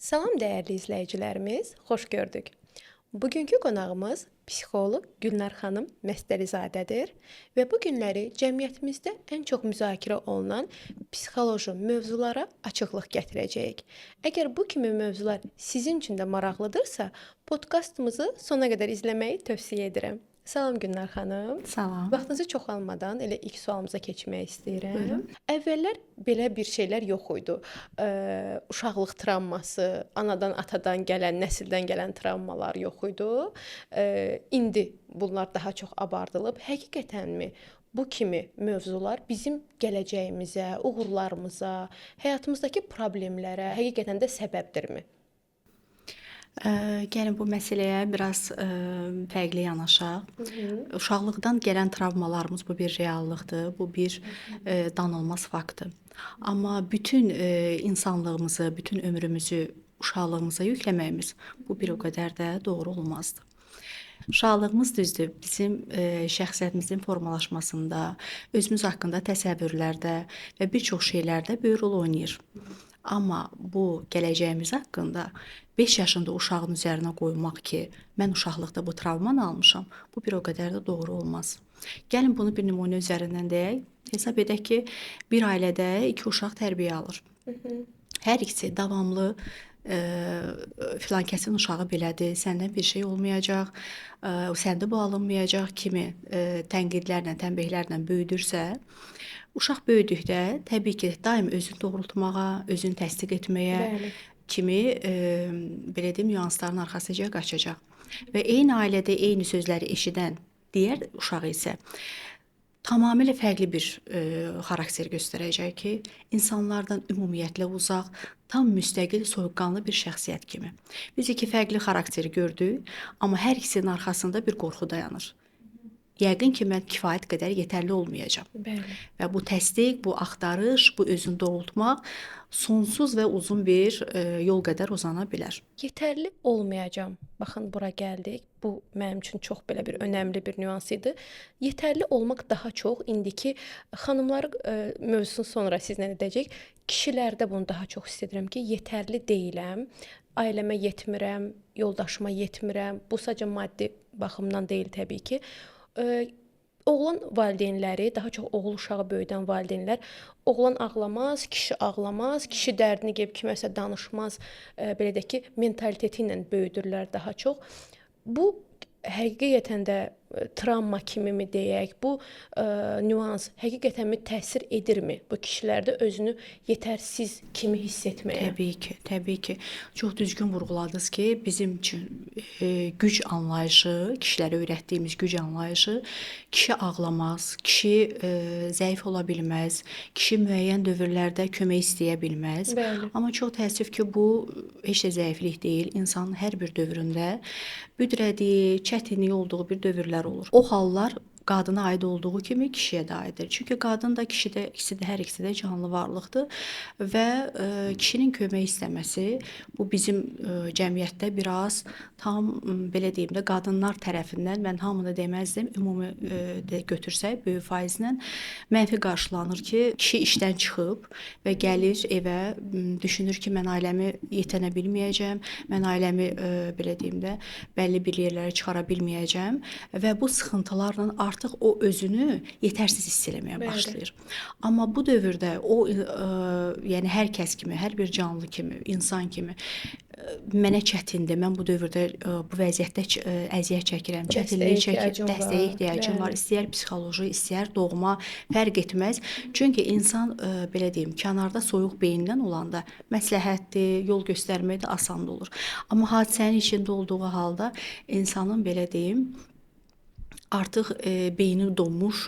Salam dəyərli izləyicilərimiz, xoş gördük. Bugünkü qonağımız psixoloq Gülnar xanım Məstərizadədir və bu günləri cəmiyyətimizdə ən çox müzakirə olunan psixoloji mövzulara açıqlıq gətirəcəyik. Əgər bu kimi mövzular sizin üçün də maraqlıdırsa, podkastımızı sona qədər izləməyi tövsiyə edirəm. Salam Gülnar xanım. Salam. Vaxtınızı çox almadan elə ilk sualımıza keçmək istəyirəm. Buyurun. Əvvəllər belə bir şeylər yox idi. Uşaqlıq travması, anadan, atadan gələn, nəsildən gələn travmalar yox idi. İndi bunlar daha çox abardılıb. Həqiqətənmi bu kimi mövzular bizim gələcəyimizə, uğurlarımıza, həyatımızdakı problemlərə həqiqətən də səbəbdirmi? Gəlin bu məsələyə biraz fərqli yanaşaq. Uşaqlıqdan gələn travmalarımız bu bir reallıqdır, bu bir danılmaz faktdır. Amma bütün insanlığımızı, bütün ömrümüzü uşaqlığımıza yükləməyimiz bu bir o qədər də doğru olmazdı. Uşaqlığımız düzdür, bizim şəxsiyyətimizin formalaşmasında, özümüz haqqında təsəvvürlərdə və bir çox şeylərdə böyük rol oynayır. Amma bu gələcəyimiz haqqında 5 yaşında uşağın üzərinə qoymaq ki, mən uşaqlıqda bu travmanı almışam, bu bir o qədər də doğru olmaz. Gəlin bunu bir nümunə üzərindən deyək. Hesab edək ki, bir ailədə 2 uşaq tərbiyə alır. Hər ikisi davamlı filan kəsin uşağı belədir, səndən bir şey olmayacaq, səndə bu alınmayacaq kimi tənqidlərlə, tənbihlərlə böyüdürsə, uşaq böyüdükdə təbii ki, daim özünü doğrultmağa, özünü təsdiq etməyə kimi belə deyim, nüansların arxasıca qaçacaq. Və eyni ailədə eyni sözləri eşidən digər uşaq isə tamamilə fərqli bir xarakter göstərəcək ki, insanlardan ümumiyyətlə uzaq, tam müstəqil, soyuqqanlı bir şəxsiyyət kimi. Biz 2 fərqli xarakteri gördük, amma hər ikisinin arxasında bir qorxu dayanır. Yəqin ki, mən kifayət qədər yetərli olmayacam. Bəli. Və bu təsdiq, bu axtarış, bu özünü doğrultmaq sonsuz və uzun bir yol qədər uzana bilər. Yetərli olmayacam. Baxın, bura gəldik. Bu mənim üçün çox belə bir önəmli bir nüans idi. Yetərli olmaq daha çox indiki xanımlar mövzusunu sonra sizlə edəcək. Kişilərdə bunu daha çox hiss edirəm ki, yetərli deyiləm, ailəmə yetmirəm, yoldaşıma yetmirəm. Bu sadəcə maddi baxımdan deyil təbii ki. Oğlan valideynləri, daha çox oğul uşağı böyüdən valideynlər, oğlan ağlamaz, kişi ağlamaz, kişi dərdini gəlib kiməsə danışmaz, belə deyək ki, mentaliteti ilə böyüdürlər daha çox. Bu həqiqətən də travma kimi mi deyək, bu nüans həqiqətənmi təsir edirmi bu kişilərdə özünü yetərsiz kimi hiss etməyə? Təbii ki. Çox düzgün vurğuladınız ki, bizim üçün güc anlayışı, kişilərə öyrətdiyimiz güc anlayışı, kişi ağlamaz, kişi zəif ola bilməz, kişi müəyyən dövrlərdə kömək istəyə bilməz. Bəli. Amma çox təəssüf ki, bu heç də zəiflik deyil. İnsanın hər bir dövründə büdrədiyi, çətinliyi olduğu bir dövrlər olur. O hallar qadına aid olduğu kimi kişiyə də aiddir. Çünki qadın da, kişi də, hər ikisi də canlı varlıqdır və kişinin kömək istəməsi bu bizim cəmiyyətdə biraz tam belə deyim də qadınlar tərəfindən, mən hamını deməzdim, ümumi də götürsək böyük faizlə mənfi qarşılanır ki, kişi işdən çıxıb və gəlir evə, düşünür ki, mən ailəmi yetənə bilməyəcəm, mən ailəmi belə deyim də bəlli bir yerlərə çıxara bilməyəcəm və bu sıxıntılarla artıq o özünü yetərsiz hiss eləməyə başlayır. Amma bu dövrdə o yəni hər kəs kimi, hər bir canlı kimi, insan kimi mənə çətindir. Mən bu dövrdə bu vəziyyətdə əziyyət çəkirəm, çətinlik çəkirəm, dəstəyə ehtiyacım var. İstəyər psixoloji, istəyər doğma, fərq etməz. Çünki insan belə deyim, kənarda soyuq beyindən olanda məsləhətdir, yol göstərmək də asan olur. Amma hadisənin içində olduğu halda insanın belə deyim artıq beyni donmuş,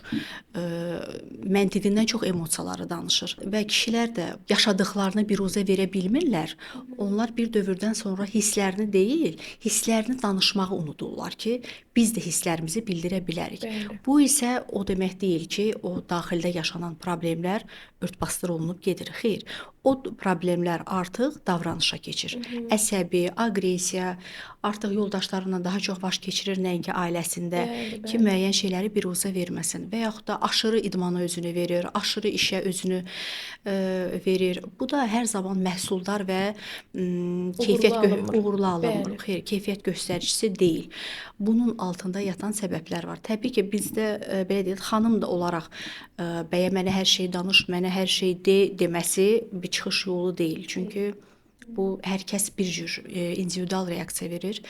məntiqindən çox emosiyaları danışır və kişilər də yaşadıqlarını biruzə verə bilmirlər. Onlar bir dövrdən sonra hisslərini deyil, hisslərini danışmağı unudurlar ki, biz də hisslərimizi bildirə bilərik. Bəli. Bu isə o demək deyil ki, o daxildə yaşanan problemlər örtbasdır olunub gedir. Xeyr, o problemlər artıq davranışa keçir. Əsəbi, aqressiya, artıq yoldaşlarından daha çox vaxt keçirir, nəinki ailəsində Bəli, ki, bəli. müəyyən şeyləri biruzə verməsin və yaxud da aşırı idmana özünü verir, aşırı işə özünü verir. Bu da hər zaman məhsuldar və Alınmır. uğurlu alınmır. Bəli. Xeyr, keyfiyyət göstəricisi deyil. Bunun altında yatan səbəblər var. Təbii ki, bizdə belə deyək, xanım da olaraq bəyə mənə hər şey danış, mənə hər şey de deməsi bir çıxış yolu deyil. Çünki bu hər kəs bir cür individual reaksiya verir.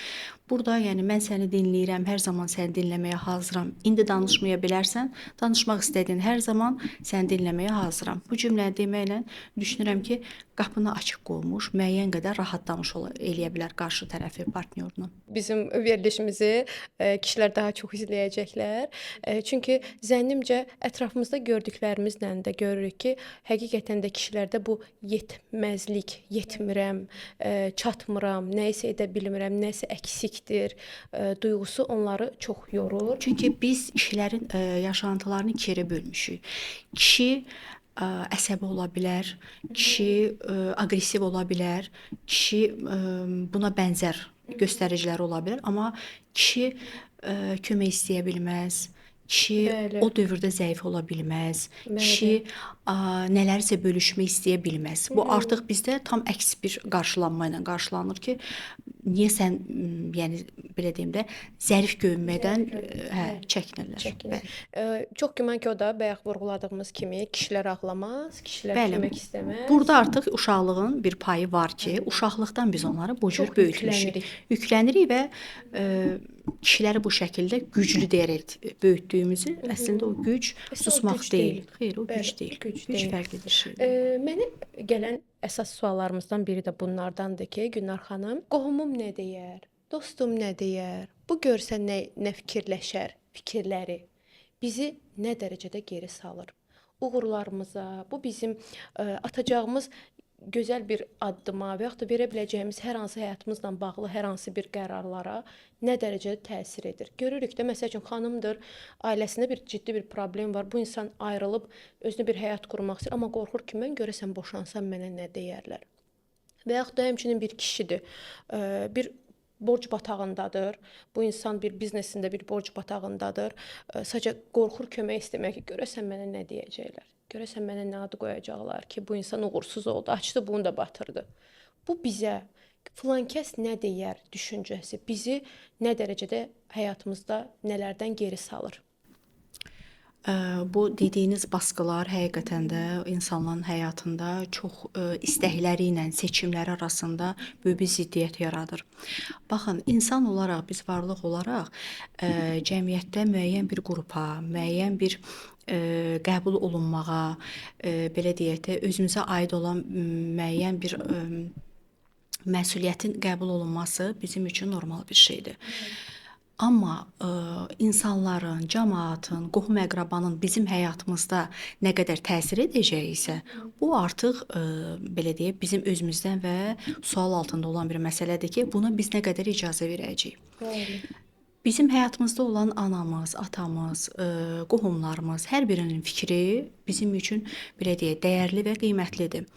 Burada yəni mən səni dinləyirəm, hər zaman səni dinləməyə hazıram. İndi danışmaya bilərsən, danışmaq istədiyin hər zaman səni dinləməyə hazıram. Bu cümləni deməklə düşünürəm ki, qapını açıq qoymuş, müəyyən qədər rahatlamış eləyə bilər qarşı tərəfi partnyorunu. Bizim verilişimizi kişilər daha çox izləyəcəklər. Çünki zənnimcə ətrafımızda gördüklərimizlə də görürük ki, həqiqətən də kişilərdə bu yetməzlik, yetmirəm, çatmıram, nə isə edə bilmirəm, nəsə əksikdir duyğusu onları çox yorur. Çünki biz kişilərin yaşantılarını ikiyə bölmüşük. Kişi əsəbi ola bilər, kişi aqressiv ola bilər, kişi buna bənzər göstəricilər ola bilər, amma kişi kömək istəyə bilməz. Kişi Bəli. o dövrdə zəif ola bilməz. Bəli. Kişi nələrsə bölüşmək istəyə bilməz. Bu artıq bizdə tam əks bir qarşılanma ilə qarşılanır ki, niyə sən yəni belə deyim də zərif görünməkdən çəkinirlər. Bəli. Çox güman ki, o da bayaq vurğuladığımız kimi kişilər ağlamaz, kişilər Bəli. kömək istəməz. Burada artıq uşaqlığın bir payı var ki, uşaqlıqdan biz onları bu cür Çox böyütmüşük. Yüklənirik və kişiləri bu şəkildə güclü deyərək böyütdüyümüzü, əslində o güc Əslində o susmaq güc deyil. deyil. Xeyr, o Bəli, güc deyil. güc Güc deyil. fərqlidir şey. Mənə gələn əsas suallarımızdan biri də bunlardandır ki, Gülnar xanım, qohumum nə deyər? Dostum nə deyər? Bu görsə nə fikirləşər? Fikirləri bizi nə dərəcədə geri salır? Uğurlarımıza, bu bizim atacağımız gözəl bir addıma və yaxud da verə biləcəyimiz hər hansı həyatımızla bağlı hər hansı bir qərarlara nə dərəcədə təsir edir? Görürük də, məsəl üçün xanımdır, ailəsində bir ciddi bir problem var. Bu insan ayrılıb özünə bir həyat qurmaq istəyir, amma qorxur ki, mən görəsən boşansam mənə nə deyərlər? Və yaxud da həmçinin bir kişidir, bir borc batağındadır. Bu insan bir biznesində bir borc batağındadır. Sadəcə qorxur kömək istəmək ki, görəsən mənə nə deyəcəklər? Görəsən mənə nə ad qoyacaqlar ki, bu insan uğursuz oldu, açdı bunu da batırdı. Bu bizə filan kəs nə deyər düşüncəsi bizi nə dərəcədə həyatımızda nələrdən geri salır? Bu dediyiniz baskılar həqiqətən də insanların həyatında çox istəkləri ilə seçimləri arasında böyük bir ziddiyyət yaradır. Baxın, insan olaraq, biz varlıq olaraq cəmiyyətdə müəyyən bir qrupa, müəyyən bir qəbul olunmağa, belə deyək də, özümüzə aid olan müəyyən bir məsuliyyətin qəbul olunması bizim üçün normal bir şeydir. Amma insanların, cəmaatın, qohum-əqrabanın bizim həyatımızda nə qədər təsir edəcəyi isə, bu artıq belə deyək, bizim özümüzdən və sual altında olan bir məsələdir ki, buna biz nə qədər icazə verəcəyik. Bəli. Bizim həyatımızda olan anamız, atamız, qohumlarımız, hər birinin fikri bizim üçün belə deyək, dəyərli və qiymətlidir.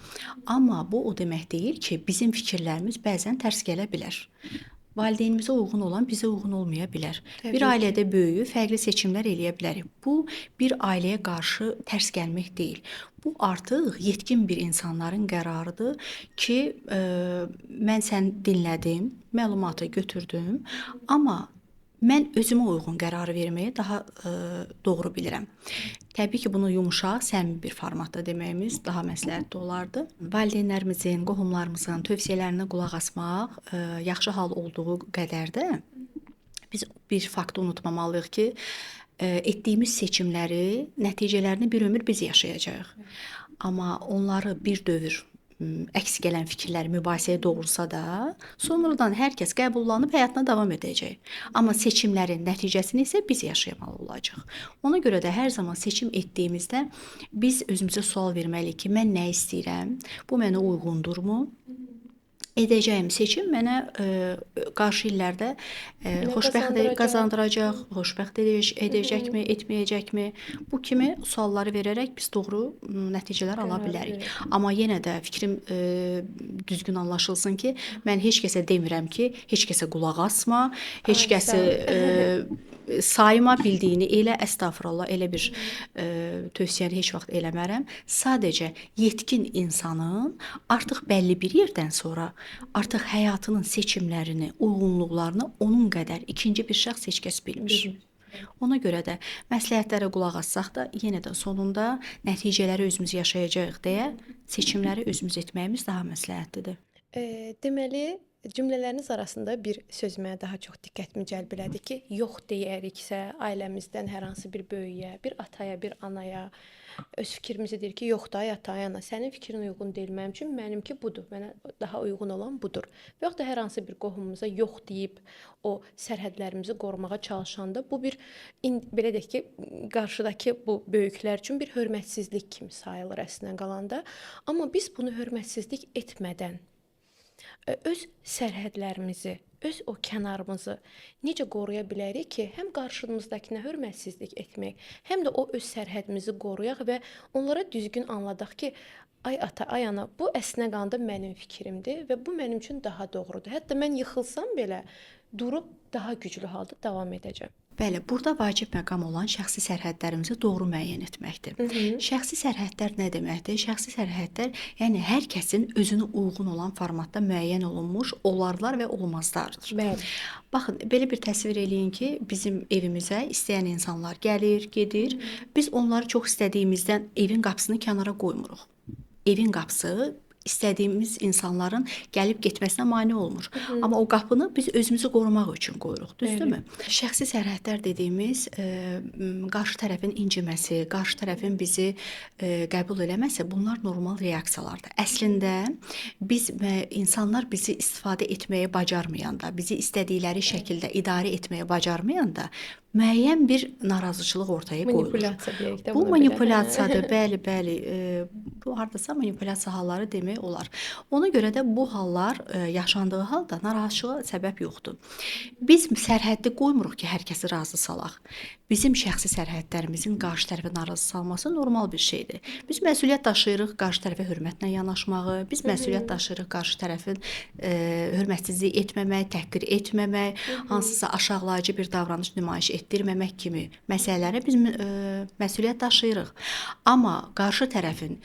Amma bu o demək deyil ki, bizim fikirlərimiz bəzən tərs gələ bilər. Valideynimizə uyğun olan bizə uyğun olmaya bilər. Təbii Bir ki. ailədə böyüyüb fərqli seçimlər eləyə bilərik. Bu bir ailəyə qarşı tərs gəlmək deyil. Bu artıq yetkin bir insanların qərarıdır ki, mən səni dinlədim, məlumatı götürdüm, amma mən özümə uyğun qərar verməyi daha doğru bilirəm. Təbii ki, bunu yumşaq, səmimi bir formatda deməyimiz daha məsləhətli olardı. Valideynlərimizin, qohumlarımızın tövsiyələrinə qulaq asmaq yaxşı hal olduğu qədər də biz bir faktı unutmamalıyıq ki, etdiyimiz seçimləri, nəticələrini bir ömür biz yaşayacağıq. Amma onları bir dövr əks gələn fikirlər mübahisəyə doğursa da, sonradan hər kəs qəbullanıb həyatına davam edəcək. Amma seçimlərin nəticəsini isə biz yaşayamalı olacaq. Ona görə də hər zaman seçim etdiyimizdə biz özümüzə sual verməliyik ki, mən nə istəyirəm? Bu mənə uyğundurmu? Edəcəyim seçim mənə qarşı illərdə Nə xoşbəxt qazandıracaq? qazandıracaq, xoşbəxt edəcəkmi, etməyəcəkmi? Bu kimi sualları verərək biz doğru nəticələr ala Qərar bilərik. verək. Amma yenə də fikrim düzgün anlaşılsın ki, mən heç kəsə demirəm ki, heç kəsə qulaq asma, heç Ay, kəsi sağ ol. sayma, bildiyini elə, əstəğfurullah, elə bir tövsiyəni heç vaxt eləmərəm. Sadəcə yetkin insanın artıq bəlli bir yerdən sonra artıq həyatının seçimlərini, uyğunluqlarını onun qədər ikinci bir şəxs heç kəs bilmir. Ona görə də məsləhətlərə qulaq assaq da yenə də sonunda nəticələri özümüz yaşayacağıq deyə seçimləri özümüz etməyimiz daha məsləhətlidir. Deməli, cümlələriniz arasında bir söz mənə daha çox diqqətimi cəlb elədi ki, yox deyəriksə ailəmizdən hər hansı bir böyüyə, bir ataya, bir anaya öz fikrimizi deyir ki, yox da ay ata, ay ana, sənin fikrin uyğun deyil mənim üçün, mənimki budur, mənə daha uyğun olan budur. Və yaxud da hər hansı bir qohumumuza yox deyib o sərhədlərimizi qorumağa çalışanda bu bir belə deyək ki, qarşıdakı bu böyüklər üçün bir hörmətsizlik kimi sayılır əslində qalanda. Amma biz bunu hörmətsizlik etmədən öz sərhədlərimizi, öz o kənarımızı necə qoruya bilərik ki, həm qarşımızdakına hörmətsizlik etmək, həm də o öz sərhədimizi qoruyaq və onlara düzgün anladaq ki, ay ata, ay ana, bu əslində qalanda mənim fikrimdir və bu mənim üçün daha doğrudur. Hətta mən yıxılsam belə durub daha güclü halda davam edəcəm. Bəli, burada vacib məqam olan şəxsi sərhədlərimizi doğru müəyyən etməkdir. Şəxsi sərhədlər nə deməkdir? Şəxsi sərhədlər, yəni hər kəsin özünə uyğun olan formatda müəyyən olunmuş olarlar və olmazlardır. Bəli. Baxın, belə bir təsvir eləyin ki, bizim evimizə istəyən insanlar gəlir, gedir. Biz onları çox istədiyimizdən evin qapısını kənara qoymuruq. Evin qapısı istədiyimiz insanların gəlib getməsinə mane olmur. Amma o qapını biz özümüzü qorumaq üçün qoyuruq, düzdürmü? Şəxsi sərhədlər dediyimiz qarşı tərəfin inciməsi, qarşı tərəfin bizi qəbul eləməsi, bunlar normal reaksiyalardır. Əslində biz insanlar bizi istifadə etməyə bacarmayanda, bizi istədikləri şəkildə idarə etməyə bacarmayanda müəyyən bir narazıçılıq ortaya qoyulur. Manipulyasiya deyək də Bu buna manipulyasiyadır, bəli, bəli. Bu hardasa manipulyasiya halları demək olar. Ona görə də bu hallar yaşandığı halda narahatçılığa səbəb yoxdur. Biz sərhəddi qoymuruq ki, hər kəsi razı salaq. Bizim şəxsi sərhədlərimizin qarşı tərəfi narazı salması normal bir şeydir. Biz məsuliyyət daşıyırıq qarşı tərəfə hörmətlə yanaşmağı, biz məsuliyyət daşıyırıq qarşı tərəfin hörmətsizlik etməmək, təhqir etməmək, hansısa aşağılayıcı bir davranış nümayiş etdirməmək kimi məsələlərə biz məsuliyyət daşıyırıq. Amma qarşı tərəfin,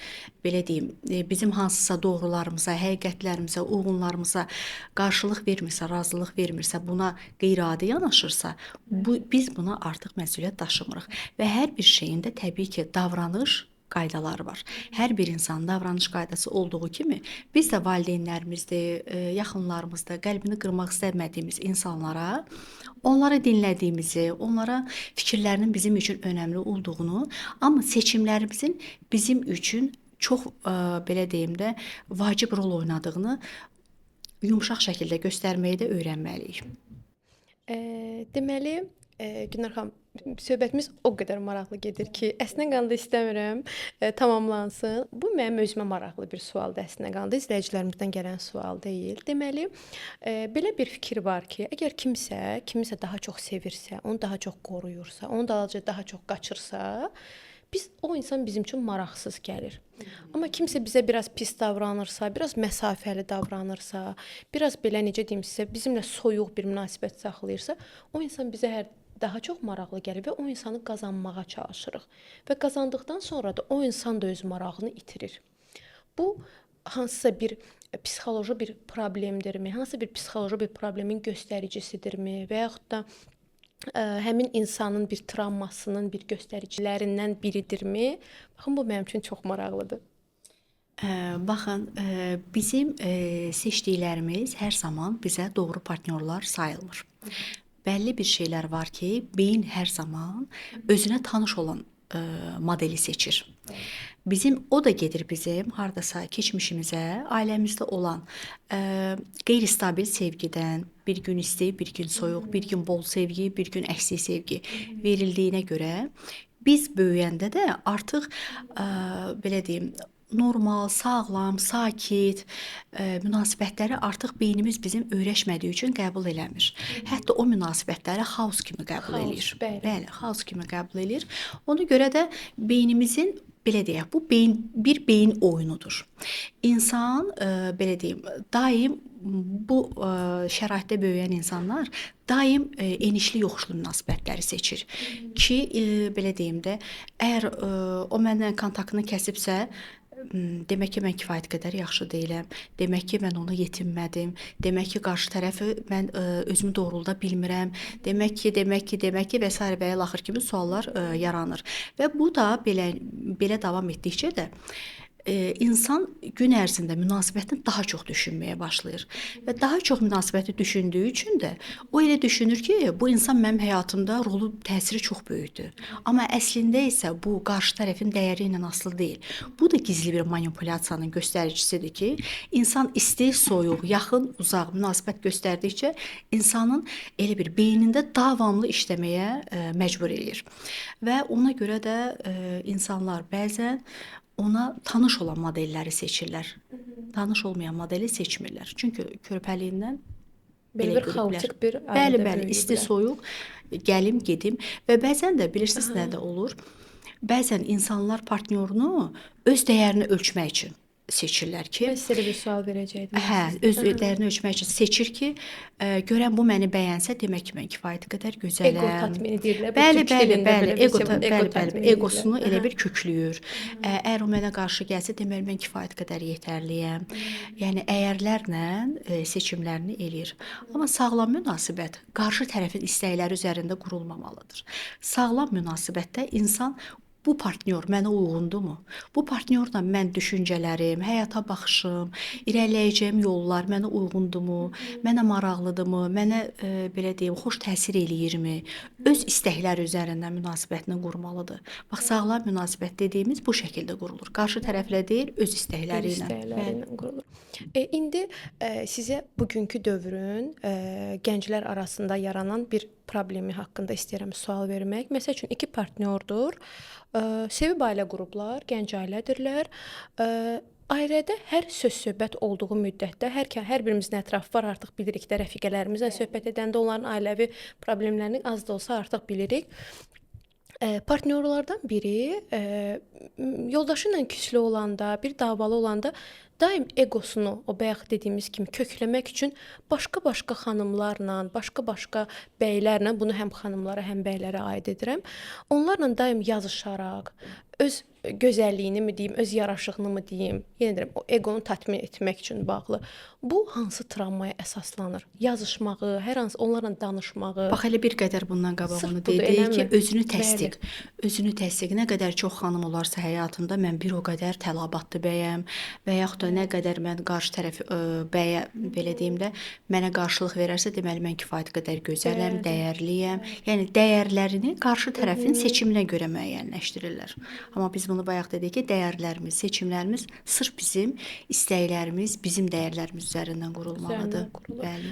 belə deyim, bizim hansısa doğrularımıza, həqiqətlərimizə, uyğunlarımıza qarşılıq vermirsə, razılıq vermirsə, buna qeyri-adi yanaşırsa, biz buna artıq məsuliyyət daşımırıq. Və hər bir şeyin də təbii ki, davranış qaydaları var. Hər bir insanın davranış qaydası olduğu kimi biz də valideynlərimizdir, yaxınlarımızdır, qəlbini qırmaq istəmədiyimiz insanlara onları dinlədiyimizi, onlara fikirlərinin bizim üçün önəmli olduğunu, amma seçimlərimizin bizim üçün çox belə deyim də vacib rol oynadığını yumşaq şəkildə göstərməyi də öyrənməliyik. Deməli, Günər xanım, söhbətimiz o qədər maraqlı gedir ki, əslində qalanda istəmirəm tamamlansın. Bu mənim özümə maraqlı bir sualdır əslində qalanda, izləyicilərimizdən gələn sual deyil. Deməli, belə bir fikir var ki, əgər kimisə daha çox sevirsə, onu daha çox qoruyursa, onu daha çox qaçırsa, o insan bizim üçün maraqsız gəlir. Amma kimsə bizə biraz pis davranırsa, biraz məsafəli davranırsa, biraz belə necə deyim sizə, bizimlə soyuq bir münasibət saxlayırsa, o insan bizə daha çox maraqlı gəlir və o insanı qazanmağa çalışırıq. Və qazandıqdan sonra da o insan da öz marağını itirir. Bu hansısa bir psixoloji bir problemdirmi, hansısa bir psixoloji bir problemin göstəricisidirmi və yaxud da həmin insanın bir travmasının bir göstəricilərindən biridirmi? Baxın, bu mənim üçün çox maraqlıdır. Baxın, bizim seçdiklərimiz hər zaman bizə doğru partnyorlar sayılmır. Bəlli bir şeylər var ki, beyin hər zaman özünə tanış olan modeli seçir. O da gedir bizim hardasa keçmişimizə, ailəmizdə olan qeyri-stabil sevgidən, bir gün isti, bir gün soyuq, bir gün bol sevgi, bir gün əksi sevgi verildiyinə görə biz böyüyəndə də artıq belə deyim, normal, sağlam, sakit münasibətləri artıq beynimiz bizim öyrəşmədiyi üçün qəbul eləmir. Hətta o münasibətləri xaos kimi qəbul Xaos, eləyir. bəli. Bəli, xaos kimi qəbul eləyir. Ona görə də beynimizin belə deyək, bu bir beyin oyunudur. İnsan belə deyim, daim bu şəraitdə böyüyən insanlar daim enişli yoxuşlu münasibətləri seçir ki, belə deyim də, əgər o məndən kontaktını kəsibsə, demək ki, mən kifayət qədər yaxşı deyiləm. Demək ki, mən ona yetinmədim. Demək ki, qarşı tərəfi mən özümü doğrulda bilmirəm. Demək ki və sairə və axır kimi suallar yaranır. Və bu da belə davam etdikcə də insan gün ərzində münasibətini daha çox düşünməyə başlayır. Və daha çox münasibəti düşündüyü üçün də o elə düşünür ki, bu insan mənim həyatımda rolu, təsiri çox böyükdür. Amma əslində isə bu qarşı tərəfin dəyəri ilə asılı deyil. Bu da gizli bir manipulyasiyanın göstəricisidir ki, insan isti, soyuq, yaxın, uzaq münasibət göstərdikcə insanın elə bir beynində davamlı işləməyə məcbur eləyir. Və ona görə də insanlar bəzən ona tanış olan modelləri seçirlər. Tanış olmayan modeli seçmirlər. Çünki körpəliyindən Belə bir xaotik bir Bəli, ailədə isti, böyüyüblər. soyuq, gəlim, gedim və bəzən də bilirsiniz nə də olur? Bəzən insanlar partnyorunu öz dəyərini ölçmək üçün seçirlər ki, Mən sizə bir sual verəcəydim. hə, öz dəyərini ölçmək üçün seçir ki, görən bu məni bəyənsə, demək ki, mən kifayət qədər gözələm. Ego tatmini deyirlər. Bu Bəli, türk bəli, dilində bəli, belə bir ego, şey var, bəli, tatmini bəli, egosunu deyirlər. elə bir köklüyür. Əgər o mənə qarşı gəlsə, deməli mən kifayət qədər yetərliyəm. Yəni əyərlərlə seçimlərini eləyir. Amma sağlam münasibət qarşı tərəfin istəkləri üzərində qurulmamalıdır. Sağlam münasibətdə insan bu partnyor mənə uyğundurmu? Bu partnyorla mən düşüncələrim, həyata baxışım, irəliləyəcəyim yollar mənə uyğundurmu? Mənə maraqlıdırmı? Mənə belə deyim, xoş təsir eləyirmi? Öz istəkləri üzərindən münasibətini qurmalıdır. Bax, sağlam münasibət dediyimiz bu şəkildə qurulur. Qarşı tərəflə deyil, öz istəkləri ilə. İstəkləri ilə qurulur. İndi sizə bugünkü dövrün gənclər arasında yaranan bir problemi haqqında istəyirəm sual vermək. Məsəl üçün iki partnyordur. Sevib ailə qurublar, gənc ailədirlər. Ailədə hər söz-söhbət olduğu müddətdə hər birimizin ətrafı var, artıq bilirik də rəfiqələrimizlə söhbət edəndə onların ailəvi problemlərini az da olsa artıq bilirik. Partnyorlardan biri yoldaşı ilə küslü olanda, bir davalı olanda daim egosunu, o bayaq dediyimiz kimi kökləmək üçün başqa-başqa xanımlarla, başqa-başqa bəylərlə, bunu həm xanımlara, həm bəylərə aid edirəm. Onlarla daim yazışaraq, öz gözəlliyini mi deyim, öz yaraşığını mı deyim, yenə deyirəm, o egonu tatmin etmək üçün bağlı. Bu hansı travmaya əsaslanır? Yazışmağı, hər hansı onlarla danışmağı. Bax, elə bir qədər bundan qabaq Sırf onu budur, dedik ki, eləmi? özünü təsdiq. Özünü təsdiq. Nə qədər çox xanım olarsa həyatımda mən bir o qədər tələbatlı bəyəm və yaxud da nə qədər mən qarşı tərəf bəyə belə deyim də mənə qarşılıq verərsə, deməli mən kifayət qədər gözələm, dəyərliyəm. Yəni dəyərlərini qarşı tərəfin seçiminə görə müəyyənləşdirirlər. Amma biz bunu bayaq dedik ki, dəyərlərimiz, seçimlərimiz sırf bizim istəklərimiz, bizim dəyərlərimiz üzərindən qurulmalıdır. Bəli.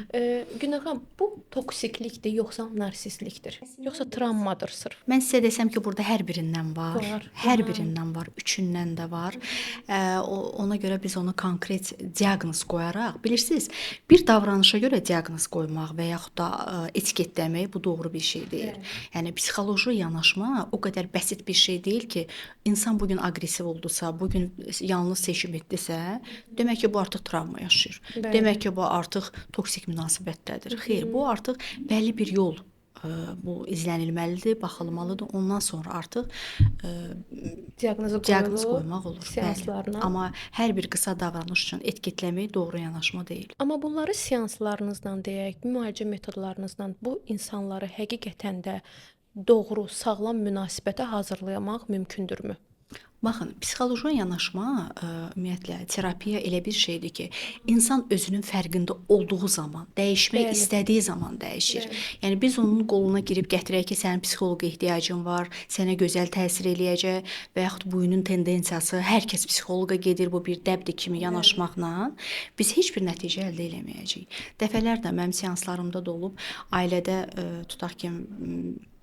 Günel xanım, bu toksiklikdir yoxsa narsistlikdir? Yoxsa travmadır sırf? Mən sizə desəm ki, burada hər birindən var. Var. Hər birindən var, üçündən də var. Ona görə biz onu konkret diaqnoz qoyaraq, bilirsiniz, bir davranışa görə diaqnoz qoymaq və yaxud da etiketləmək bu doğru bir şey deyil. Yəni psixoloji yanaşma o qədər bəsit bir şey deyil ki, insan bugün aqressiv oldusa, bugün yanlış seçim etdisə, demək ki, bu artıq travma yaşayır. Bəli. Demək ki, bu artıq toksik münasibətdədir. Xeyr, bu artıq bəlli bir yol bu izlənilməlidir, baxılmalıdır. Ondan sonra artıq Diaqnoz qoymaq olur. Seanslarla. Bəli. Amma hər bir qısa davranış üçün etiketləmək doğru yanaşma deyil. Amma bunları seanslarınızla deyək, müalicə metodlarınızla bu insanları həqiqətən də doğru, sağlam münasibətə hazırlamaq mümkündürmü? Baxın, psixoloji yanaşma ümumiyyətlə terapiya elə bir şeydir ki, insan özünün fərqində olduğu zaman, dəyişmək Bəli. istədiyi zaman dəyişir. Yəni biz onun qoluna girib gətirək ki, sənin psixoloqa ehtiyacın var, sənə gözəl təsir eləyəcək və yaxud bugünün tendensiyası, hər kəs psixoloqa gedir, bu bir dəbdir kimi yanaşmaqla biz heç bir nəticə əldə eləməyəcəyik. Dəfələrlə mənim seanslarımda da olub, ailədə tutaq ki,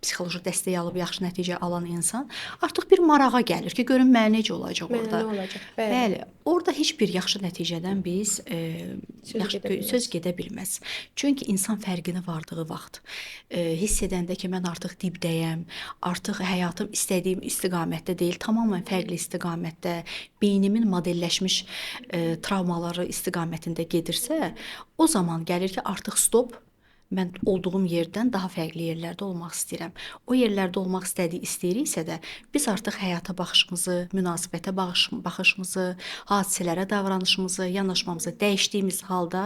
psixoloji dəstək alıb yaxşı nəticə alan insan artıq bir marağa gəlir ki, görüm mənə necə olacaq Mənə orada? nə olacaq? Bəli. Bəli, orada heç bir yaxşı nəticədən biz Söz gedə bilməz. söz gedə bilməz. Çünki insan fərqinə vardığı vaxt, hiss edəndə ki, mən artıq dibdəyəm, artıq həyatım istədiyim istiqamətdə deyil, tamamilə fərqli istiqamətdə, beynimin modelləşmiş travmaları istiqamətində gedirsə, o zaman gəlir ki, artıq stop. Mən olduğum yerdən daha fərqli yerlərdə olmaq istəyirəm. O yerlərdə olmaq istəyiriksə də biz artıq həyata baxışımızı, münasibətə baxışımızı, hadisələrə davranışımızı, yanaşmamızı dəyişdiyimiz halda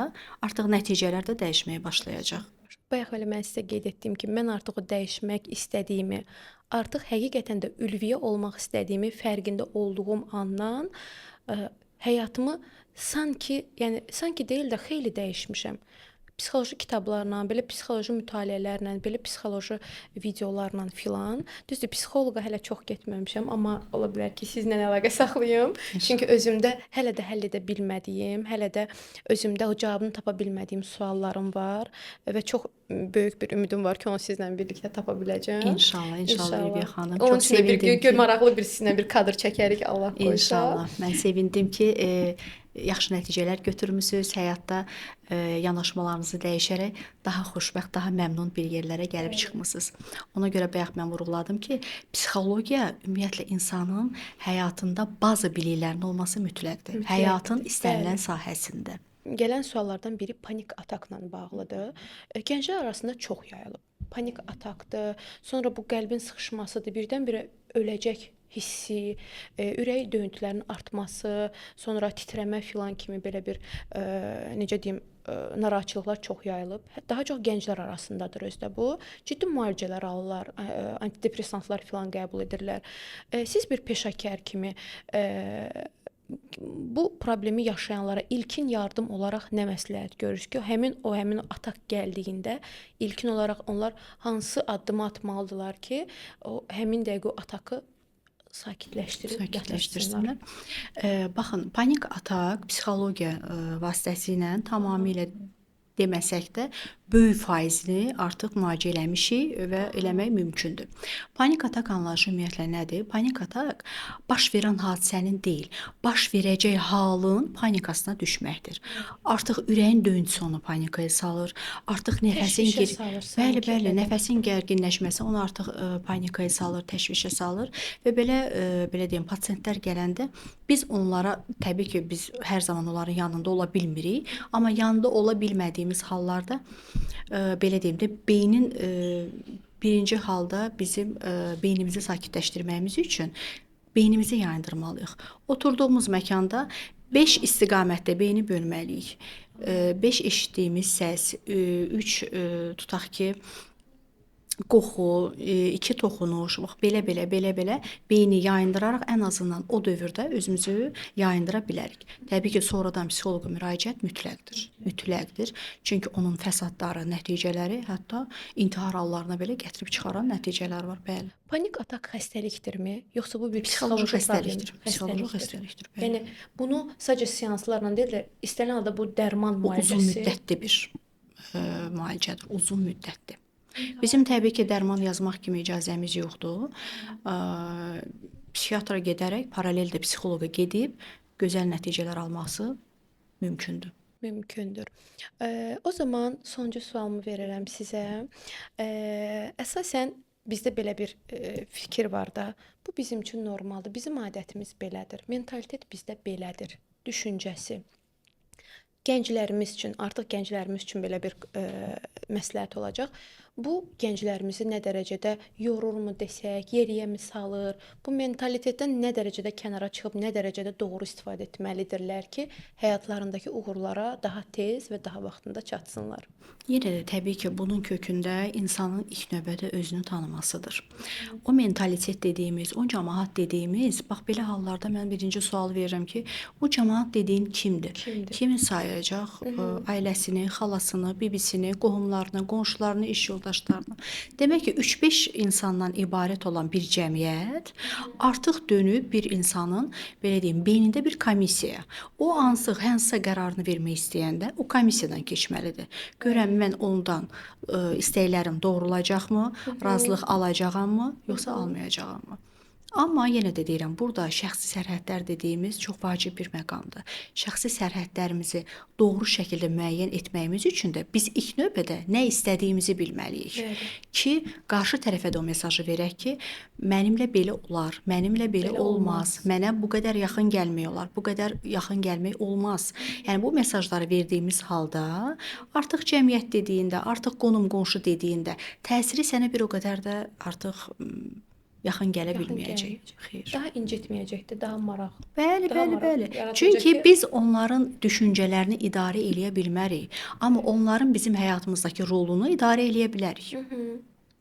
artıq nəticələr də dəyişməyə başlayacaq. Bayaq elə mən sizə qeyd etdim ki, mən artıq o dəyişmək istədiyimi, artıq həqiqətən də ülviyə olmaq istədiyimi fərqində olduğum andan həyatımı sanki deyil də xeyli dəyişmişəm. Psixoloji kitablarla, belə psixoloji mütaliələrlə, belə psixoloji videolarla filan. Düzdür, psixoloqa hələ çox getməmişəm, amma ola bilər ki, sizlə əlaqə saxlayım. Çünki özümdə hələ də həll edə bilmədiyim, hələ də özümdə o cavabını tapa bilmədiyim suallarım var və çox böyük bir ümidim var ki, onu sizlə birlikdə tapa biləcəm. İnşallah, Ülviyə xanım. Onun Çox üçün də sevindim bir maraqlı bir sizinlə bir kadr çəkərik, Allah qoysa. İnşallah. Mən sevindim ki, yaxşı nəticələr götürmüsünüz, həyatda yanaşmalarınızı dəyişərək daha xoşbəxt, daha məmnun bir yerlərə gəlib çıxmısınız. Ona görə bayaq mən vurğuladım ki, psixologiya ümumiyyətlə insanın həyatında bazı biliklərinin olması mütləqdir. Həyatın istənilən sahəsində. Gələn suallardan biri panik atakla bağlıdır. Gənclər arasında çox yayılıb. Panik atakdır, sonra bu qəlbin sıxışmasıdır, birdən-birə öləcək hissi, ürək döyüntülərinin artması, sonra titrəmə filan kimi belə bir necə deyim, narahatçılıqlar çox yayılıb. Daha çox gənclər arasındadır özdə bu. Ciddi müalicələr alırlar, antidepressantlar filan qəbul edirlər. Siz bir peşəkar kimi bu problemi yaşayanlara ilkin yardım olaraq nə məsləhət görürsünüz ki, həmin atak gəldiyində ilkin olaraq onlar hansı addımı atmalıdırlar ki, o həmin dəqiqə o atakı sakitləşdirsinlər. Baxın, panik atak psixologiya vasitəsilə tamamilə deməsək də böyük faizini artıq müalicə eləmişik və eləmək mümkündür. Panik atak anlayışı ümumiyyətlə nədir? Panik atak baş verən hadisənin deyil, baş verəcək halın panikasına düşməkdir. Artıq ürəyin döyüntüsü onu panikaya salır. Artıq nəfəsin nəfəsin gərginləşməsi onu artıq panikaya salır, təşvişə salır və belə deyim, pasientlər gələndə biz onlara təbii ki, biz hər zaman onların yanında ola bilmirik, amma yanında ola bilmədiyimiz hallarda belə deyim də beynin birinci halda bizim beynimizi sakitləşdirməyimiz üçün beynimizi yayındırmalıyıq. Oturduğumuz məkanda 5 istiqamətdə beyni bölməliyik. 5 eşitdiyimiz səs, 3 tutaq ki, qoxu, 2 toxunuş, belə beyni yayındıraraq ən azından o dövrdə özümüzü yayındıra bilərik. Təbii ki, sonradan psixoloqa müraciət mütləqdir. Çünki onun fəsadları, nəticələri hətta intihar hallarına belə gətirib çıxaran nəticələr var, bəli. Panik atak xəstəlikdirmi, yoxsa bu bir Psixoloji xəstəlikdir? Psixoloji xəstəlikdir, bəli. Yəni bunu sadəcə seanslarla deyil də istənilən halda bu dərman Bu uzun müalicəsi. müddətli bir müalicədir, uzun müddətli. Bizim təbii ki, dərman yazmaq kimi icazəmiz yoxdur. Psixiatra gedərək, paralel də psixoloqa gedib gözəl nəticələr alması mümkündür. Mümkündür. O zaman sonuncu sualımı verirəm sizə. Əsasən bizdə belə bir fikir var da, bu bizim üçün normaldır, bizim adətimiz belədir, mentalitet bizdə belədir, düşüncəsi. Gənclərimiz üçün, artıq gənclərimiz üçün belə bir məsləhət olacaq. Bu gənclərimizi nə dərəcədə yorurmu desək, yeriyəmi salır? Bu mentalitetdən nə dərəcədə kənara çıxıb, nə dərəcədə doğru istifadə etməlidirlər ki, həyatlarındakı uğurlara daha tez və daha vaxtında çatsınlar? Yenə də təbii ki, bunun kökündə insanın ilk növbədə özünü tanımasıdır. O mentalitet dediyimiz, o cəmaət dediyimiz, bax belə hallarda mən birinci sual verirəm ki, bu cəmaət dediyin kimdir? Kimi sayacaq? Ailəsini, xalasını, bibisini, qohumlarını, qonşularını, iş yoldaşlarını. Demək ki, 3-5 insandan ibarət olan bir cəmiyyət artıq dönüb bir insanın, belə deyim, beynində bir komissiyaya. O hansısa qərarını vermək istəyəndə o komissiyadan keçməlidir. Görəm mən ondan istəklərim doğrulacaqmı, razılıq alacağammı, yoxsa almayacağammı? Amma yenə də deyirəm, burada şəxsi sərhədlər dediyimiz çox vacib bir məqamdır. Şəxsi sərhədlərimizi doğru şəkildə müəyyən etməyimiz üçün də biz ilk növbədə nə istədiyimizi bilməliyik. Bəli. Ki, qarşı tərəfə də o mesajı verək ki, mənimlə belə olar, mənimlə belə olmaz, mənə bu qədər yaxın gəlmək olar, bu qədər yaxın gəlmək olmaz. Yəni bu mesajları verdiyimiz halda artıq cəmiyyət dediyində, artıq qonum-qonşu dediyində təsiri sənə bir o qədər də artıq yaxın gələ bilməyəcək. Xeyr. Daha incitməyəcəkdir, daha maraqlı. Bəli, Daha bəli, maraqlı bəli. yaradacaq Çünki ki- biz onların düşüncələrini idarə eləyə bilmərik, amma onların bizim həyatımızdakı rolunu idarə eləyə bilərik.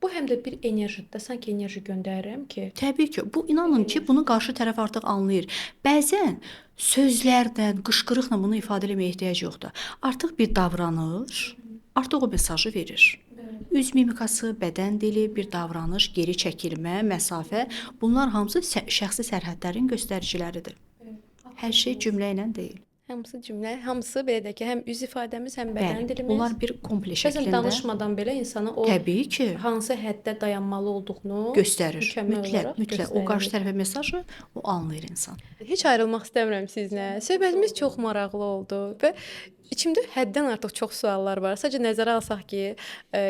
Bu həm də bir enerjidir də, sanki enerji göndərirəm ki, Təbii ki, bu inanın ki, bunu qarşı tərəf artıq anlayır. Bəzən sözlərlə, qışqırıqla bunu ifadə etməyə ehtiyac yoxdur. Artıq bir davranış artıq o mesajı verir. Üz mimikası, bədən dili, bir davranış, geri çəkilmə, məsafə, bunlar hamısı şəxsi sərhədlərin göstəriciləridir. Hər şey cümlə ilə deyil. hamısı cümlə, hamısı belə də ki, həm üz ifadəmiz, həm bədən Bəli, dilimiz. bunlar bir kompleks Bəzən şəklində danışmadan belə insana o təbii ki, hansı həddə dayanmalı olduğunu göstərir. mükəmməl olaraq Mütləq o göstərir. qarşı tərəfə mesajı o anlayır insan. Heç ayrılmaq istəmirəm sizlə. Söhbətimiz çox maraqlı oldu və İçimdə həddən artıq çox suallar var. Sadəcə nəzərə alsaq ki,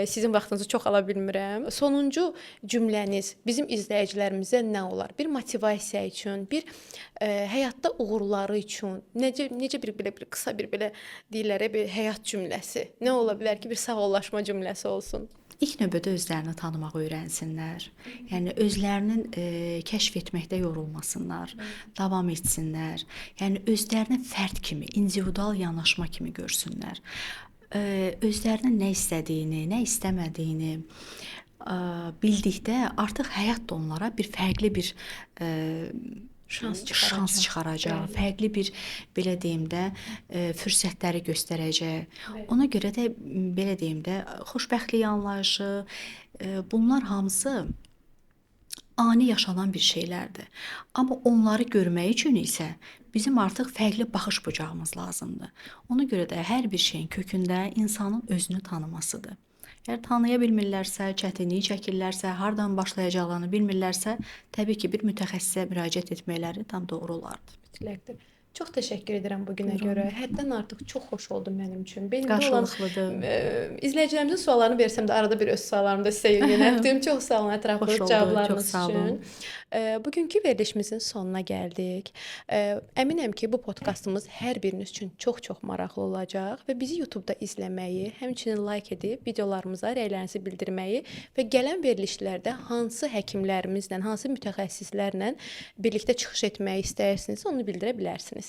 sizin vaxtınızı çox ala bilmirəm. Sonuncu cümləniz bizim izləyicilərimizə nə olar? Bir motivasiya üçün, bir həyatda uğurları üçün, necə bir belə bir qısa bir belə deyirlər, bir həyat cümləsi. Nə ola bilər ki, bir sağollaşma cümləsi olsun? İlk növbədə özlərini tanımaq öyrənsinlər. Yəni özlərinin kəşf etməkdə yorulmasınlar, davam etsinlər. Yəni özlərini fərd kimi, individual yanaşma kimi görsünlər. Özlərinin nə istədiyini, nə istəmədiyini bildikdə artıq həyat da onlara bir fərqli bir şans çıxaracaq, fərqli bir belə deyim də fürsətləri göstərəcək. Ona görə də belə deyim də xoşbəxtlik anlayışı, bunlar hamısı ani yaşanan bir şeylərdir. Amma onları görmək üçün isə bizim artıq fərqli baxış bucağımız lazımdır. Ona görə də hər bir şeyin kökündə insanın özünü tanımasıdır. Əgər tanıya bilmirlərsə, çətinlik çəkirlərsə, hardan başlayacaqlarını bilmirlərsə, təbii ki, bir mütəxəssisə müraciət etməkləri tam doğru olardı. Mütləqdir. Çox təşəkkür edirəm bu günə görə. Həddən artıq çox xoş oldu mənim üçün. Benim Qarşılıqlıdır. izləyicilərimizin suallarını versəm də arada bir öz suallarımı da sizə yönəltdim. Çox sağ olun ətraflı Xoş oldu, cavablarınız çox sağ üçün. olun. Bugünkü verilişimizin sonuna gəldik. Əminəm ki, bu podkastımız hər biriniz üçün çox-çox maraqlı olacaq və bizi YouTube-da izləməyi, həmçinin like edib videolarımıza rəylərinizi bildirməyi və gələn verilişlərdə hansı həkimlərimizlə, hansı mütəxəssislərlə birlikdə çıxış etməyi istəyirsiniz, onu bildirə bilərsiniz.